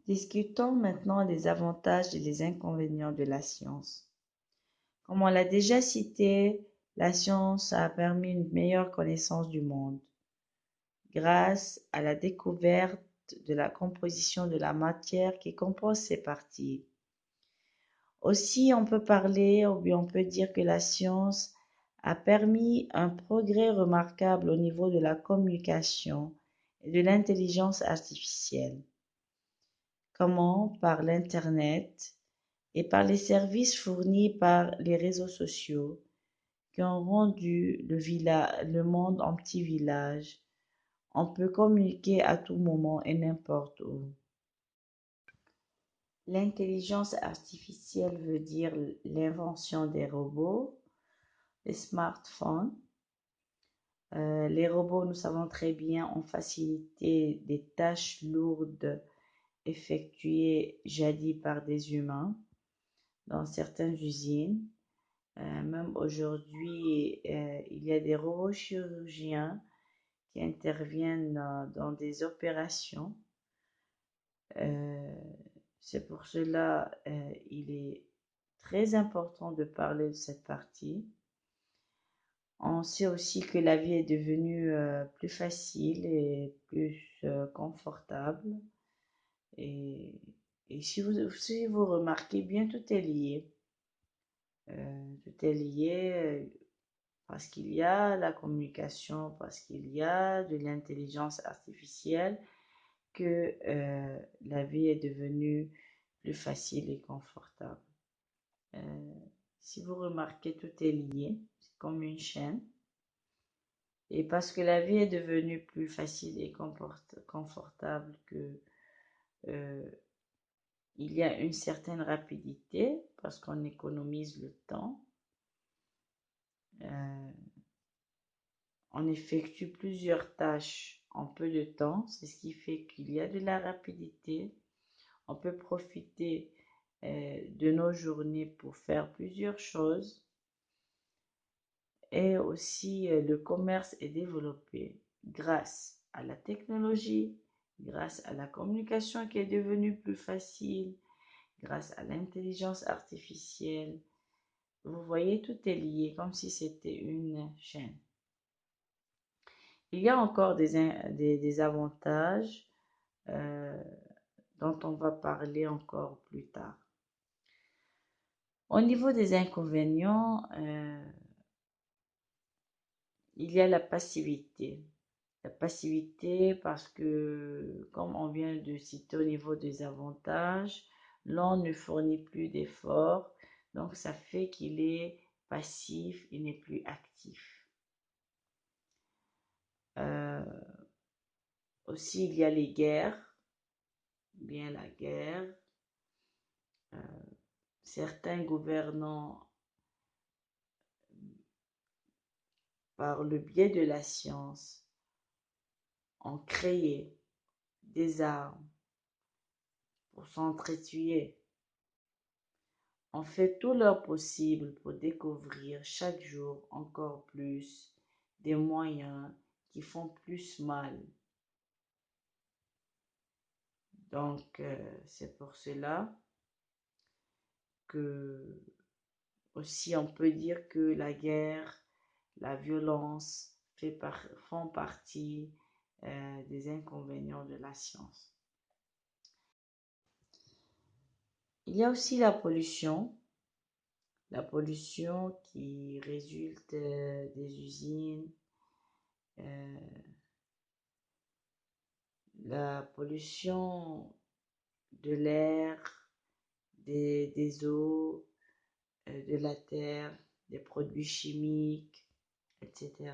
Discutons maintenant des avantages et des inconvénients de la science. Comme on l'a déjà cité, la science a permis une meilleure connaissance du monde grâce à la découverte de la composition de la matière qui compose ses parties. Aussi, on peut parler ou bien on peut dire que la science a permis un progrès remarquable au niveau de la communication et de l'intelligence artificielle. Comment? Par l'Internet et par les services fournis par les réseaux sociaux qui ont rendu le monde en petit village. On peut communiquer à tout moment et n'importe où. L'intelligence artificielle veut dire l'invention des robots, les smartphones. Les robots, nous savons très bien, ont facilité des tâches lourdes effectuées jadis par des humains dans certaines usines. Même aujourd'hui, il y a des robots chirurgiens qui interviennent dans des opérations. C'est pour cela il est très important de parler de cette partie. On sait aussi que la vie est devenue plus facile et plus confortable. Et, et si vous remarquez bien, tout est lié. Tout est lié parce qu'il y a la communication, parce qu'il y a de l'intelligence artificielle, que la vie est devenue plus facile et confortable. Euh, si vous remarquez, tout est lié, c'est comme une chaîne. Et parce que la vie est devenue plus facile et confortable, que euh, il y a une certaine rapidité, parce qu'on économise le temps. Euh, on effectue plusieurs tâches en peu de temps, c'est ce qui fait qu'il y a de la rapidité. On peut profiter de nos journées pour faire plusieurs choses. Et aussi, le commerce est développé grâce à la technologie, grâce à la communication qui est devenue plus facile, grâce à l'intelligence artificielle. Vous voyez, tout est lié comme si c'était une chaîne. Il y a encore des avantages euh, dont on va parler encore plus tard. Au niveau des inconvénients, il y a la passivité. La passivité parce que, comme on vient de citer au niveau des avantages, l'on ne fournit plus d'efforts, donc ça fait qu'il est passif, il n'est plus actif. Euh, Aussi, il y a les guerres, bien la guerre. Euh, Certains gouvernants, par le biais de la science, ont créé des armes pour s'entretuer. On fait tout leur possible pour découvrir chaque jour encore plus des moyens qui font plus mal. Donc, c'est pour cela que aussi on peut dire que la guerre, la violence font partie des inconvénients de la science. Il y a aussi la pollution qui résulte des usines, euh, la pollution de l'air, des eaux, de la terre, des produits chimiques, etc.